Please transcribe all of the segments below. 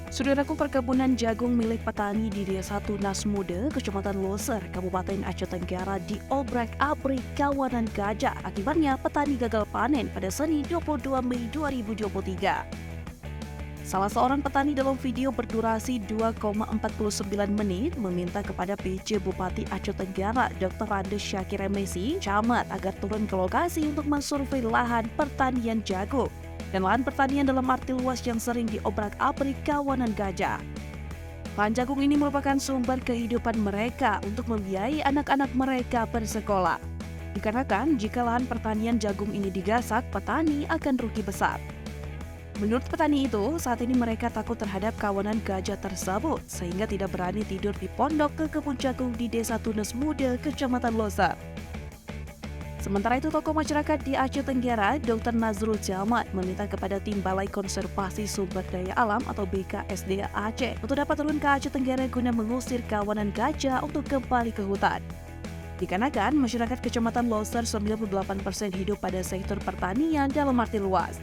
Saudaraku, perkebunan jagung milik petani di Desa Tunas Muda, Kecamatan Loser, Kabupaten Aceh Tenggara diobrak-abrik kawanan gajah. Akibatnya petani gagal panen pada Senin 22 Mei 2023. Salah seorang petani dalam video berdurasi 2,49 menit meminta kepada PJ Bupati Aceh Tenggara, Dr. Randes Syakir Messi, camat agar turun ke lokasi untuk mensurvei lahan pertanian jagung dan lahan pertanian dalam arti luas yang sering diobrak-abrik kawanan gajah. Lahan jagung ini merupakan sumber kehidupan mereka untuk membiayai anak-anak mereka bersekolah. Dikarenakan jika lahan pertanian jagung ini digasak, petani akan rugi besar. Menurut petani itu, saat ini mereka takut terhadap kawanan gajah tersebut sehingga tidak berani tidur di pondok ke kebun jagung di Desa Tunas Muda, Kecamatan Loser. Sementara itu, tokoh masyarakat di Aceh Tenggara, Dr. Nazrul Jamat, meminta kepada tim Balai Konservasi Sumber Daya Alam atau BKSDA Aceh untuk dapat turun ke Aceh Tenggara guna mengusir kawanan gajah untuk kembali ke hutan. Dikarenakan masyarakat Kecamatan Loser 98% hidup pada sektor pertanian dalam arti luas.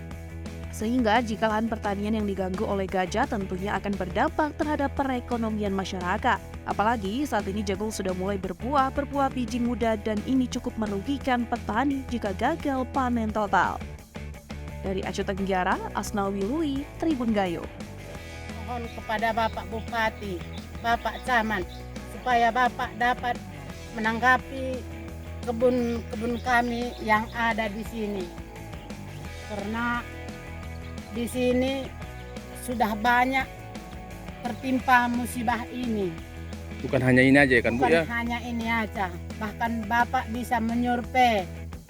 Sehingga jika lahan pertanian yang diganggu oleh gajah tentunya akan berdampak terhadap perekonomian masyarakat. Apalagi saat ini jagung sudah mulai berbuah biji muda dan ini cukup merugikan petani jika gagal panen total. Dari Aceh Tenggara, Asnawi Lui, Tribun Gayo. Mohon kepada Bapak Bupati, Bapak Camat, supaya Bapak dapat menanggapi kebun-kebun kami yang ada di sini. Karena di sini sudah banyak tertimpa musibah ini. Bukan hanya ini aja kan Bu ya? Bukan hanya ini aja, bahkan Bapak bisa menyurvei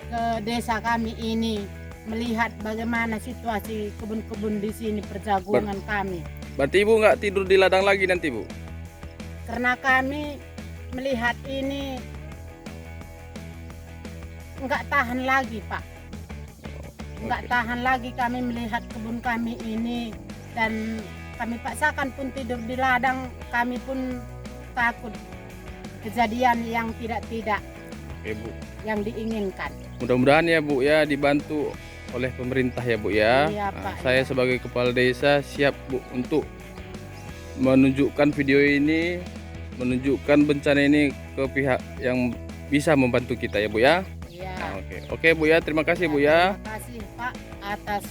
ke desa kami ini, melihat bagaimana situasi kebun-kebun di sini perjagungan kami. Berarti Ibu nggak tidur di ladang lagi nanti Bu? Karena kami melihat ini nggak tahan lagi Pak. Nggak tahan lagi kami melihat kebun kami ini, dan kami paksakan pun tidur di ladang, kami pun takut kejadian yang tidak-tidak Bu, yang diinginkan. mudah-mudahan ya Bu ya dibantu oleh pemerintah ya Bu ya. Iya, Pak, Saya iya. sebagai kepala desa siap Bu untuk menunjukkan video ini, menunjukkan bencana ini ke pihak yang bisa membantu kita ya Bu ya. Iya. Nah, oke Bu ya, terima kasih Bu ya. Terima kasih Pak atas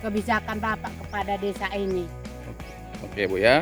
kebijakan Bapak kepada desa ini. Oke Bu ya.